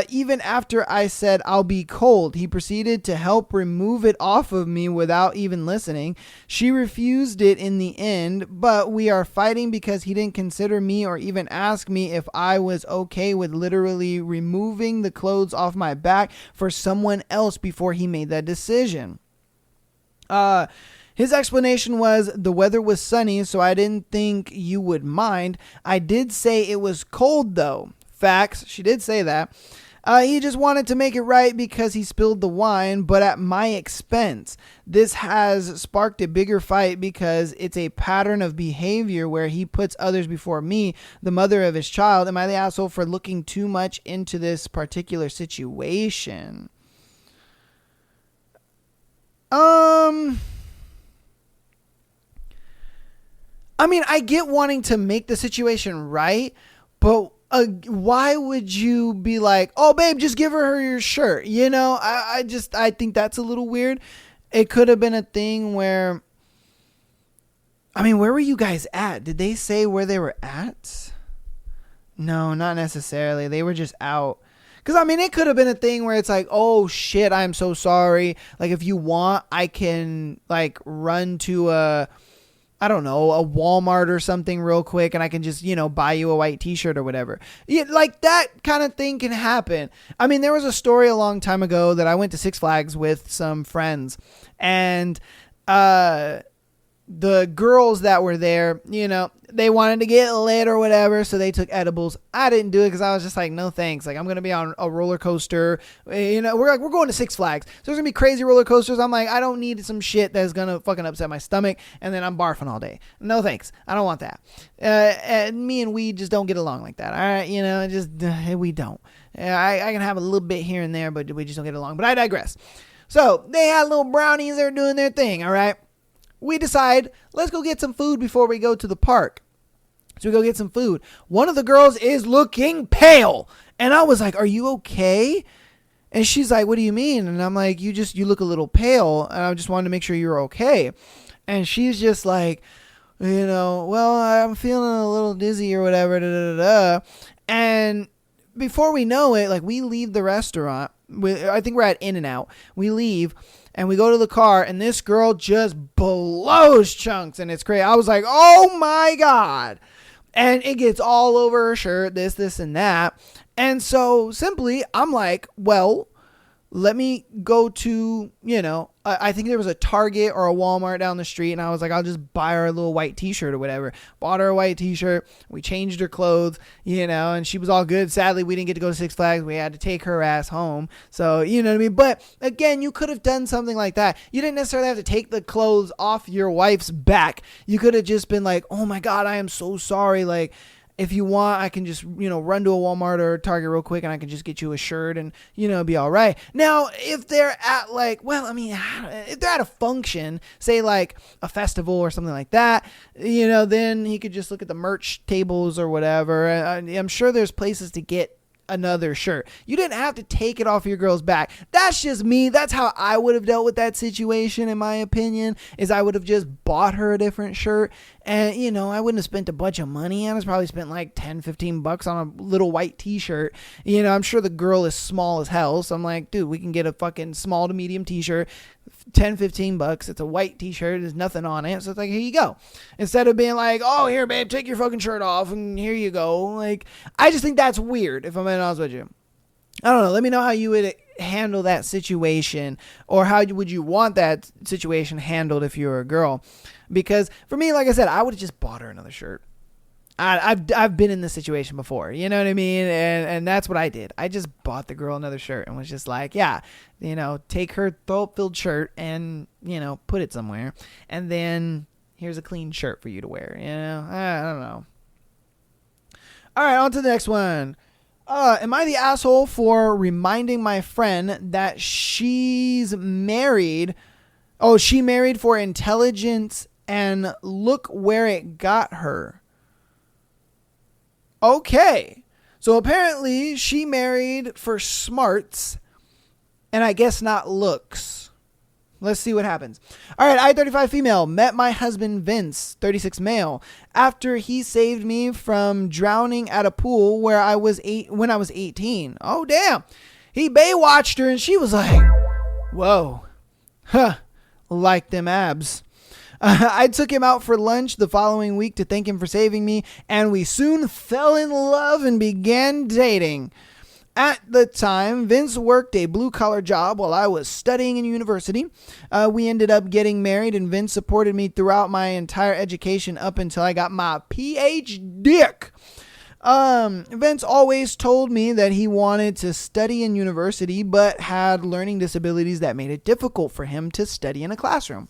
Even after I said I'll be cold, he proceeded to help remove it off of me without even listening. She refused it in the end, but we are fighting because he didn't consider me or even ask me if I was okay with literally removing the clothes off my back for someone else before he made that decision. His explanation was the weather was sunny, so I didn't think you would mind. I did say it was cold, though. Facts. She did say that. He just wanted to make it right because he spilled the wine, but at my expense. This has sparked a bigger fight because it's a pattern of behavior where he puts others before me, the mother of his child. Am I the asshole for looking too much into this particular situation? I mean, I get wanting to make the situation right, but why would you be like, oh, babe, just give her your shirt? You know, I think that's a little weird. It could have been a thing where, I mean, where were you guys at? Did they say where they were at? No, not necessarily. They were just out. Because, I mean, it could have been a thing where it's like, oh, shit, I'm so sorry. Like, if you want, I can, like, run to a Walmart or something real quick, and I can just, buy you a white t-shirt or whatever. Yeah, like that kind of thing can happen. I mean, there was a story a long time ago that I went to Six Flags with some friends, and the girls that were there, they wanted to get lit or whatever, so they took edibles. I didn't do it because I was just like, no thanks. Like, I'm going to be on a roller coaster. We're going to Six Flags. So there's going to be crazy roller coasters. I'm like, I don't need some shit that's going to fucking upset my stomach, and then I'm barfing all day. No thanks. I don't want that. And me and weed just don't get along like that. All right, we don't. I can have a little bit here and there, but we just don't get along. But I digress. So they had little brownies. They're doing their thing, all right? We decide, let's go get some food before we go to the park. So we go get some food. One of the girls is looking pale. And I was like, are you okay? And she's like, what do you mean? And I'm like, you look a little pale. And I just wanted to make sure you're okay. And she's just like, well, I'm feeling a little dizzy or whatever. Da, da, da, da. And before we know it, like, we leave the restaurant. I think we're at In-N-Out. We leave. And we go to the car, and this girl just blows chunks, and it's crazy. I was like, oh, my God. And it gets all over her shirt, this, and that. And so simply, I'm like, well, let me go to, I think there was a Target or a Walmart down the street, and I was like, I'll just buy her a little white t-shirt or whatever. Bought her a white t-shirt. We changed her clothes, and she was all good. Sadly, we didn't get to go to Six Flags. We had to take her ass home. So, you know what I mean? But again, you could have done something like that. You didn't necessarily have to take the clothes off your wife's back. You could have just been like, oh my God, I am so sorry. Like, if you want, I can just, run to a Walmart or a Target real quick and I can just get you a shirt and, be all right. Now, if they're at if they're at a function, say like a festival or something like that, then he could just look at the merch tables or whatever. I'm sure there's places to get another shirt. You didn't have to take it off your girl's back. That's just me. That's how I would have dealt with that situation, in my opinion, is I would have just bought her a different shirt. And, I wouldn't have spent a bunch of money. I was probably spent like $10-15 on a little white t-shirt. I'm sure the girl is small as hell. So I'm like, dude, we can get a fucking small to medium t-shirt. $10-15. It's a white t-shirt. There's nothing on it. So it's like, here you go. Instead of being like, oh, here, babe, take your fucking shirt off and here you go. Like, I just think that's weird, if I'm being honest with you. I don't know. Let me know how you would handle that situation, or how would you want that situation handled if you were a girl. Because for me, like I said, I would have just bought her another shirt. I've been in this situation before, you know what I mean? And that's what I did. I just bought the girl another shirt and was just like, yeah, take her throat-filled shirt and, put it somewhere. And then here's a clean shirt for you to wear. I don't know. All right, on to the next one. Am I the asshole for reminding my friend that she's married? Oh, she married for intelligence, and look where it got her. Okay. So apparently she married for smarts, and I guess not looks. Let's see what happens. All right, I-35 female, met my husband Vince, 36 male, after he saved me from drowning at a pool when I was 18. Oh, damn. He Baywatched her and she was like, whoa, like them abs. I took him out for lunch the following week to thank him for saving me, and we soon fell in love and began dating. At the time, Vince worked a blue-collar job while I was studying in university. We ended up getting married, and Vince supported me throughout my entire education up until I got my PhD. Vince always told me that he wanted to study in university, but had learning disabilities that made it difficult for him to study in a classroom.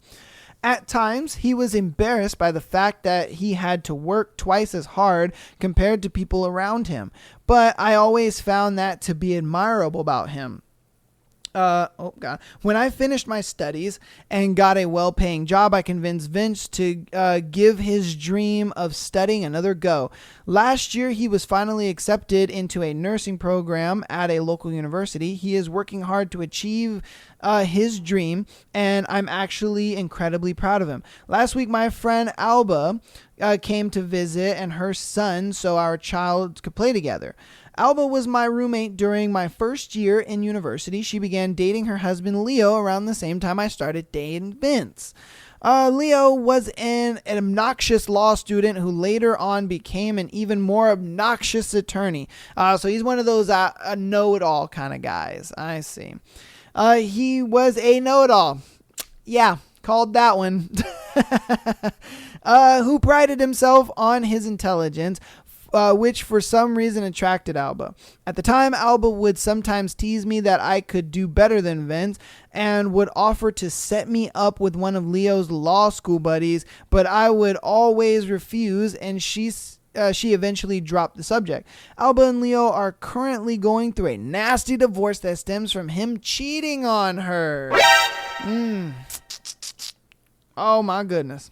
At times, he was embarrassed by the fact that he had to work twice as hard compared to people around him, but I always found that to be admirable about him. When I finished my studies and got a well-paying job, I convinced Vince to give his dream of studying another go. Last year, he was finally accepted into a nursing program at a local university. He is working hard to achieve his dream, and I'm actually incredibly proud of him. Last week, my friend Alba came to visit, and her son, so our child could play together. Alba was my roommate during my first year in university. She began dating her husband Leo around the same time I started dating Vince. Leo was an obnoxious law student who later on became an even more obnoxious attorney. So he's one of those know-it-all kind of guys. I see. He was a know-it-all. Yeah, called that one. Who prided himself on his intelligence, which for some reason attracted Alba. At the time, Alba would sometimes tease me that I could do better than Vince and would offer to set me up with one of Leo's law school buddies, but I would always refuse, and she eventually dropped the subject. Alba and Leo are currently going through a nasty divorce that stems from him cheating on her. Oh my goodness.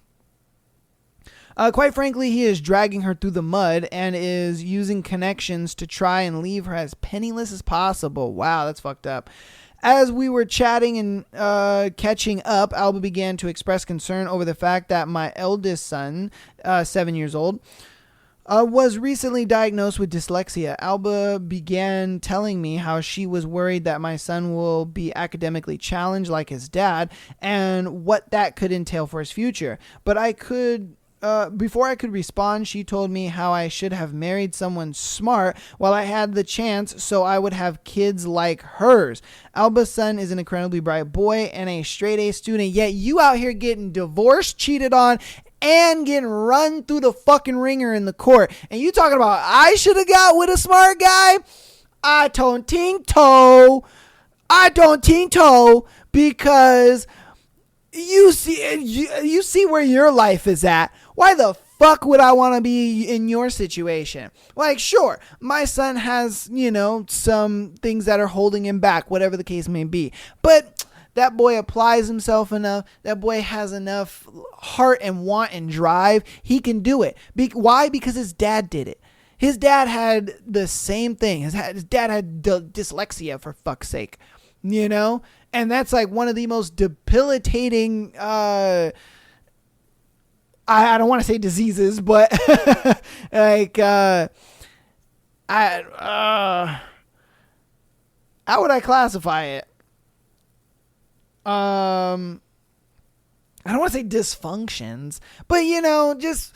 Quite frankly, he is dragging her through the mud and is using connections to try and leave her as penniless as possible. Wow, that's fucked up. As we were chatting and catching up, Alba began to express concern over the fact that my eldest son, 7 years old, was recently diagnosed with dyslexia. Alba began telling me how she was worried that my son will be academically challenged like his dad and what that could entail for his future. But I could before I could respond, she told me how I should have married someone smart while I had the chance so I would have kids like hers. Alba's son is an incredibly bright boy and a straight A student, yet you out here getting divorced, cheated on, and getting run through the fucking ringer in the court. And you talking about I should have got with a smart guy? I don't think so. Because you see where your life is at. Why the fuck would I want to be in your situation? Like, sure, my son has, some things that are holding him back, whatever the case may be. But that boy applies himself enough. That boy has enough heart and want and drive. He can do it. Why? Because his dad did it. His dad had the same thing. His dad had dyslexia, for fuck's sake. And that's like one of the most debilitating, I don't want to say diseases, but like, how would I classify it? I don't want to say dysfunctions, but just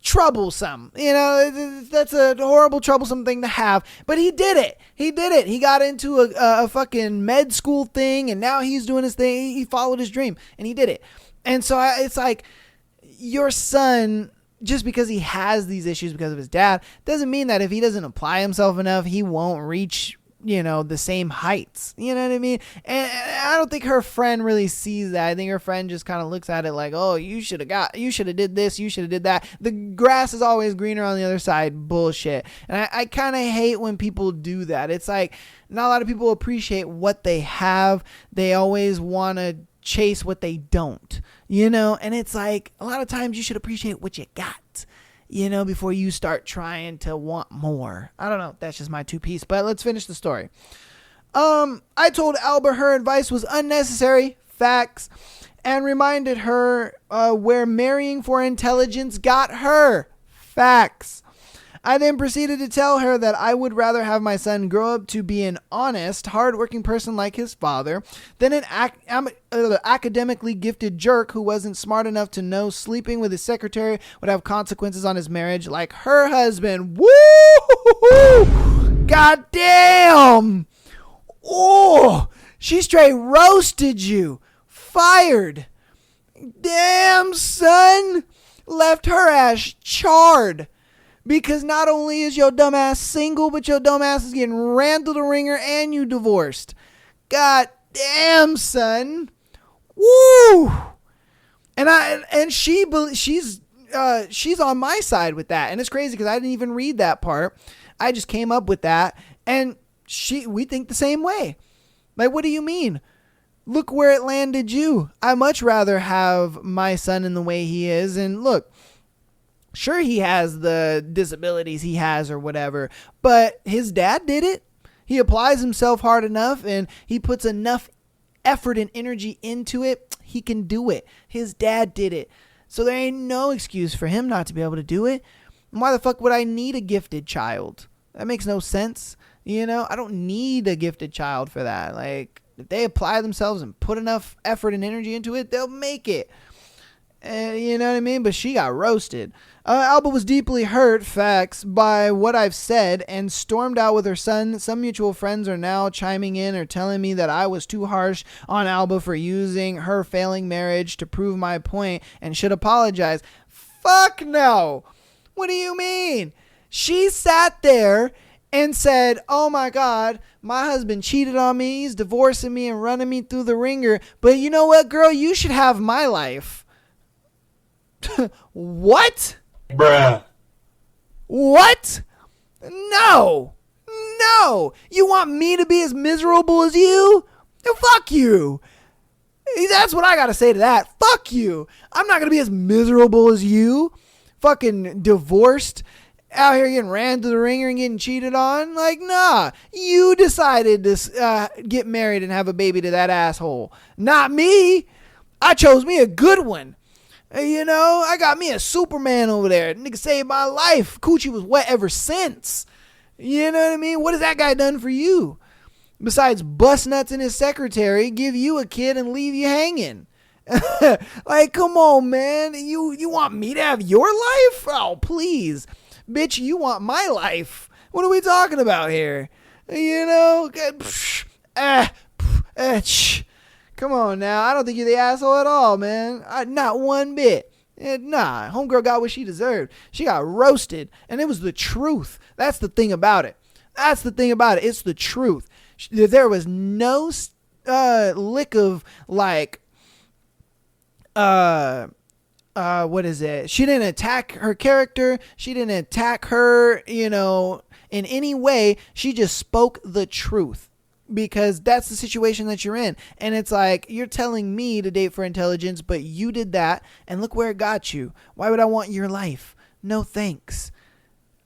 troublesome. That's a horrible, troublesome thing to have. But he did it. He got into a fucking med school thing, and now he's doing his thing. He followed his dream, and he did it. And so it's like, your son, just because he has these issues because of his dad, doesn't mean that if he doesn't apply himself enough, he won't reach the same heights. You know what I mean? And I don't think her friend really sees that. I think her friend just kind of looks at it like, oh, you should have did this, you should have did that. The grass is always greener on the other side. Bullshit. And I kind of hate when people do that. It's like, not a lot of people appreciate what they have. They always want to chase what they don't, and it's like, a lot of times you should appreciate what you got, before you start trying to want more. I don't know. That's just my 2 piece, but let's finish the story. I told Alba her advice was unnecessary, facts, and reminded her where marrying for intelligence got her, facts. I then proceeded to tell her that I would rather have my son grow up to be an honest, hardworking person like his father than an academically gifted jerk who wasn't smart enough to know sleeping with his secretary would have consequences on his marriage like her husband. Woo! God damn! Oh, she straight roasted you. Fired. Damn, son. Left her ass charred. Because not only is your dumbass single, but your dumbass is getting ran through the ringer and you divorced. God damn, son. Woo! And she's on my side with that. And it's crazy because I didn't even read that part. I just came up with that. And we think the same way. Like, what do you mean? Look where it landed you. I much rather have my son in the way he is. And look, sure, he has the disabilities he has or whatever, but his dad did it. He applies himself hard enough and he puts enough effort and energy into it. He can do it. His dad did it. So there ain't no excuse for him not to be able to do it. And why the fuck would I need a gifted child? That makes no sense. I don't need a gifted child for that. Like, if they apply themselves and put enough effort and energy into it, they'll make it. You know what I mean? But she got roasted. Alba was deeply hurt, facts, by what I've said and stormed out with her son. Some mutual friends are now chiming in or telling me that I was too harsh on Alba for using her failing marriage to prove my point and should apologize. Fuck no. What do you mean? She sat there and said, oh my God, my husband cheated on me. He's divorcing me and running me through the ringer. But you know what, girl? You should have my life. What? Bruh. What? No. You want me to be as miserable as you? Fuck you. That's what I gotta say to that. Fuck you. I'm not gonna be as miserable as you. Fucking divorced, out here getting ran through the ringer and getting cheated on. Like, nah. You decided to get married and have a baby to that asshole. Not me. I chose me a good one. I got me a Superman over there. Nigga saved my life. Coochie was wet ever since. You know what I mean? What has that guy done for you? Besides bust nuts in his secretary, give you a kid and leave you hanging. Like, come on, man. You want me to have your life? Oh, please. Bitch, you want my life. What are we talking about here? You know? Come on now. I don't think you're the asshole at all, man. Not one bit. Nah, homegirl got what she deserved. She got roasted, and it was the truth. That's the thing about it. It's the truth. There was no lick of like, what is it? She didn't attack her character. She didn't attack her, in any way. She just spoke the truth. Because that's the situation that you're in. And it's like, you're telling me to date for intelligence, but you did that, and look where it got you. Why would I want your life? No thanks.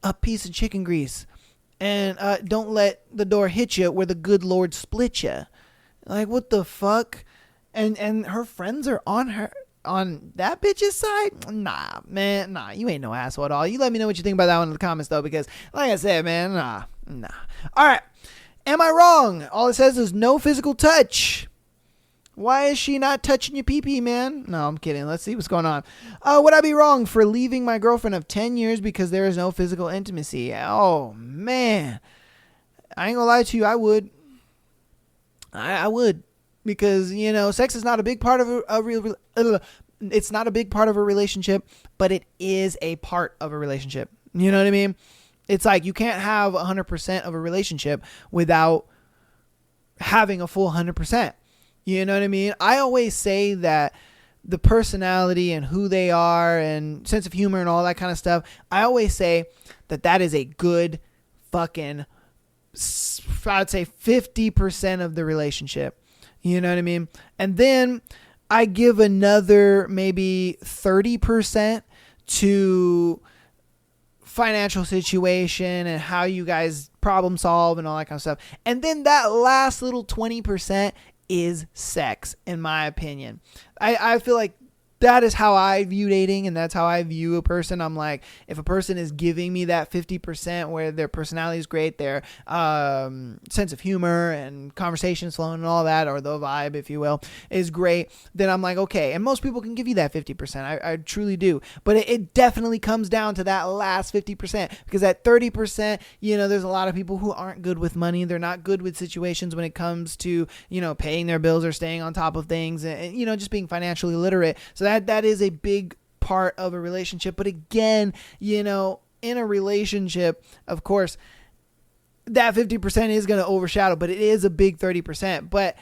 A piece of chicken grease. And don't let the door hit you where the good Lord split you. Like, what the fuck? And her friends are on that bitch's side? Nah, man. Nah, you ain't no asshole at all. You let me know what you think about that one in the comments, though, because, like I said, man, nah. All right. Am I wrong? All it says is no physical touch. Why is she not touching your pee-pee, man? No, I'm kidding. Let's see what's going on. Would I be wrong for leaving my girlfriend of 10 years because there is no physical intimacy? Oh, man. I ain't gonna lie to you. I would. I would. Because, sex is not a big part of it's not a big part of a relationship, but it is a part of a relationship. You know what I mean? It's like you can't have 100% of a relationship without having a full 100%. You know what I mean? I always say that the personality and who they are and sense of humor and all that kind of stuff, I always say that is a good fucking, I'd say 50% of the relationship. You know what I mean? And then I give another maybe 30% to financial situation and how you guys problem solve and all that kind of stuff. And then that last little 20% is sex, in my opinion. I feel like that is how I view dating, and that's how I view a person. I'm like, if a person is giving me that 50% where their personality is great, their sense of humor and conversation flowing and all that, or the vibe, if you will, is great, then I'm like, okay. And most people can give you that 50%. I truly do. But it definitely comes down to that last 50%, because at 30%, there's a lot of people who aren't good with money. They're not good with situations when it comes to, paying their bills or staying on top of things and just being financially literate. So that is a big part of a relationship. But again, in a relationship, of course, that 50% is going to overshadow, but it is a big 30%. But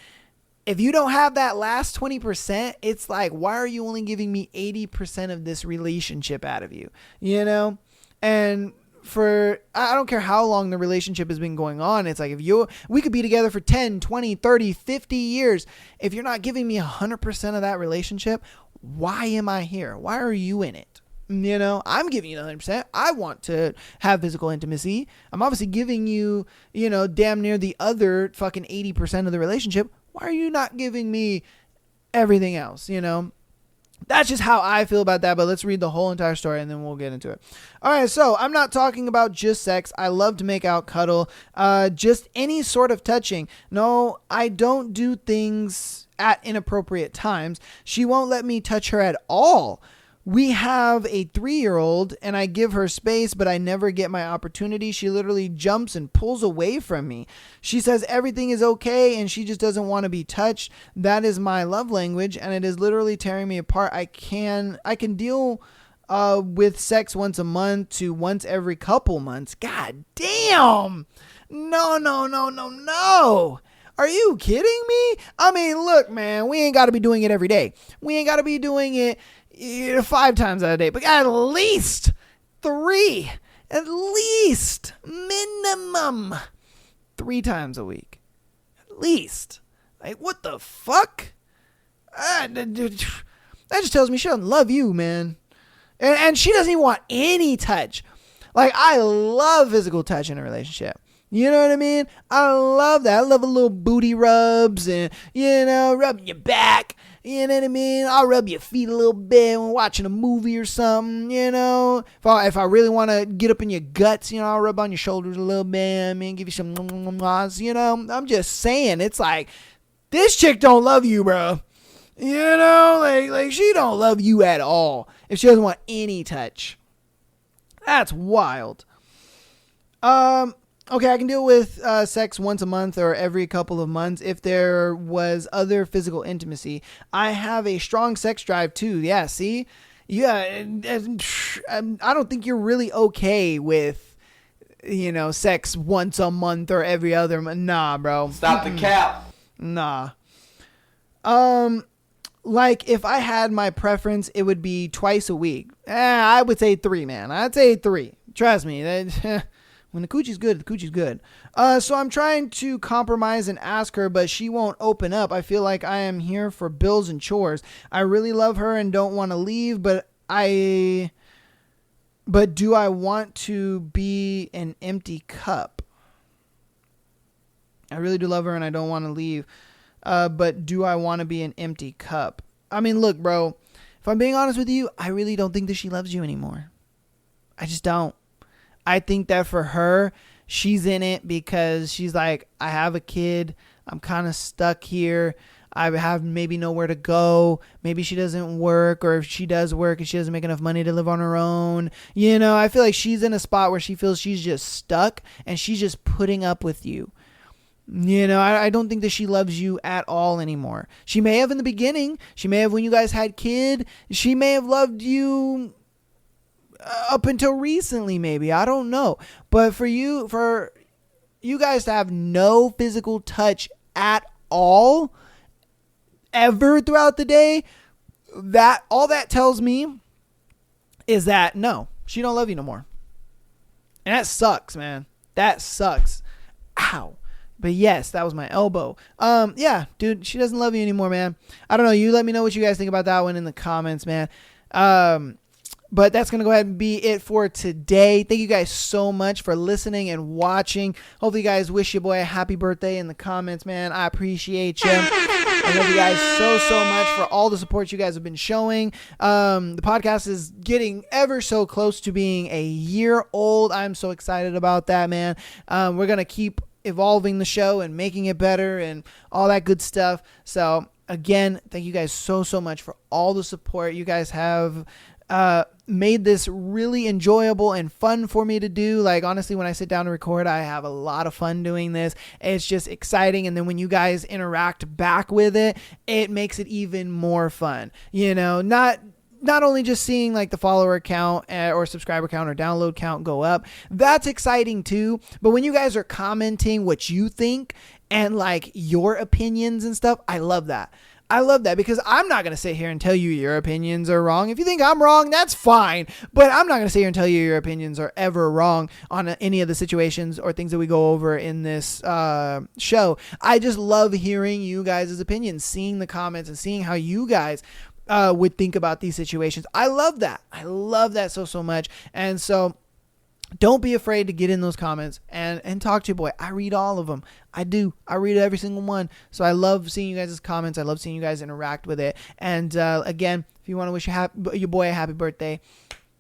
if you don't have that last 20%, it's like, why are you only giving me 80% of this relationship out of you? And I don't care how long the relationship has been going on. It's like, we could be together for 10, 20, 30, 50 years. If you're not giving me 100% of that relationship, why am I here? Why are you in it? I'm giving you 100%. I want to have physical intimacy. I'm obviously giving you, damn near the other fucking 80% of the relationship. Why are you not giving me everything else? That's just how I feel about that, but let's read the whole entire story and then we'll get into it. All right, so I'm not talking about just sex. I love to make out, cuddle, just any sort of touching. No, I don't do things at inappropriate times. She won't let me touch her at all. We have a 3-year-old and I give her space, but I never get my opportunity. She literally jumps and pulls away from me. She says everything is okay and she just doesn't want to be touched. That is my love language and it is literally tearing me apart. I can deal with sex once a month to once every couple months. God damn. No. Are you kidding me? I mean, look, man, we ain't got to be doing it every day. We ain't got to be doing it 5 times out of the day, but at least 3, at least minimum 3 times a week, at least. Like, what the fuck? That just tells me she doesn't love you, man. And she doesn't even want any touch. Like, I love physical touch in a relationship. You know what I mean? I love that. I love a little booty rubs and, rubbing your back. You know what I mean? I'll rub your feet a little bit when watching a movie or something, If I really want to get up in your guts, I'll rub on your shoulders a little bit. Give you some, I'm just saying. It's like, this chick don't love you, bro. You know, like she don't love you at all if she doesn't want any touch. That's wild. Okay, I can deal with sex once a month or every couple of months if there was other physical intimacy. I have a strong sex drive too. Yeah, see? Yeah, I don't think you're really okay with, sex once a month or every other month. Nah, bro. Stop the cap. Nah. Like if I had my preference, it would be twice a week. I would say 3, man. I'd say 3. Trust me. When the coochie's good, the coochie's good. So I'm trying to compromise and ask her, but she won't open up. I feel like I am here for bills and chores. I really love her and don't want to leave, but do I want to be an empty cup? I really do love her and I don't want to leave. But do I want to be an empty cup? I mean, look, bro, if I'm being honest with you, I really don't think that she loves you anymore. I just don't. I think that for her, she's in it because she's like, I have a kid. I'm kind of stuck here. I have maybe nowhere to go. Maybe she doesn't work, or if she does work and she doesn't make enough money to live on her own. I feel like she's in a spot where she feels she's just stuck and she's just putting up with you. I don't think that she loves you at all anymore. She may have in the beginning. She may have when you guys had kid. She may have loved you up until recently, maybe. I don't know. But for you guys to have no physical touch at all, ever throughout the day, that all that tells me is that no, she don't love you no more. And that sucks, man. That sucks. Ow. But yes, that was my elbow. Yeah, dude, she doesn't love you anymore, man. I don't know. You let me know what you guys think about that one in the comments, man. But that's going to go ahead and be it for today. Thank you guys so much for listening and watching. Hopefully you guys wish your boy a happy birthday in the comments, man. I appreciate you. I love you guys so much for all the support you guys have been showing. The podcast is getting ever so close to being a year old. I'm so excited about that, man. We're going to keep evolving the show and making it better and all that good stuff. So again, thank you guys so much for all the support. You guys have made this really enjoyable and fun for me to do. Like, honestly, when I sit down to record, I have a lot of fun doing this. It's just exciting. And then when you guys interact back with it, it makes it even more fun. Not only just seeing like the follower count or subscriber count or download count go up, that's exciting too. But when you guys are commenting what you think and like your opinions and stuff, I love that. I love that because I'm not going to sit here and tell you your opinions are wrong. If you think I'm wrong, that's fine. But I'm not going to sit here and tell you your opinions are ever wrong on any of the situations or things that we go over in this show. I just love hearing you guys' opinions, seeing the comments and seeing how you guys would think about these situations. I love that. I love that so much. And so don't be afraid to get in those comments and talk to your boy. I read all of them. I do. I read every single one. So I love seeing you guys' comments. I love seeing you guys interact with it. And again, if you want to wish your boy a happy birthday,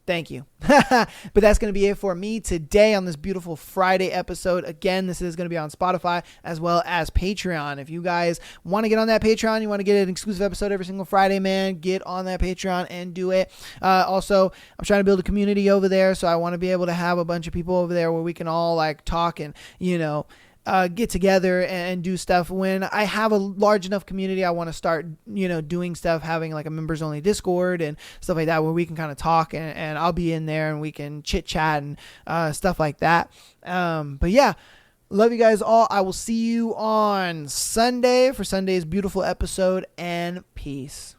thank you. But that's going to be it for me today on this beautiful Friday episode. Again, this is going to be on Spotify as well as Patreon. If you guys want to get on that Patreon, you want to get an exclusive episode every single Friday, man, get on that Patreon and do it. Also, I'm trying to build a community over there, so I want to be able to have a bunch of people over there where we can all like talk and, get together and do stuff. When I have a large enough community, I want to start, doing stuff, having like a members only Discord and stuff like that where we can kind of talk and I'll be in there and we can chit chat and stuff like that. But yeah, love you guys all. I will see you on Sunday for Sunday's beautiful episode, and peace.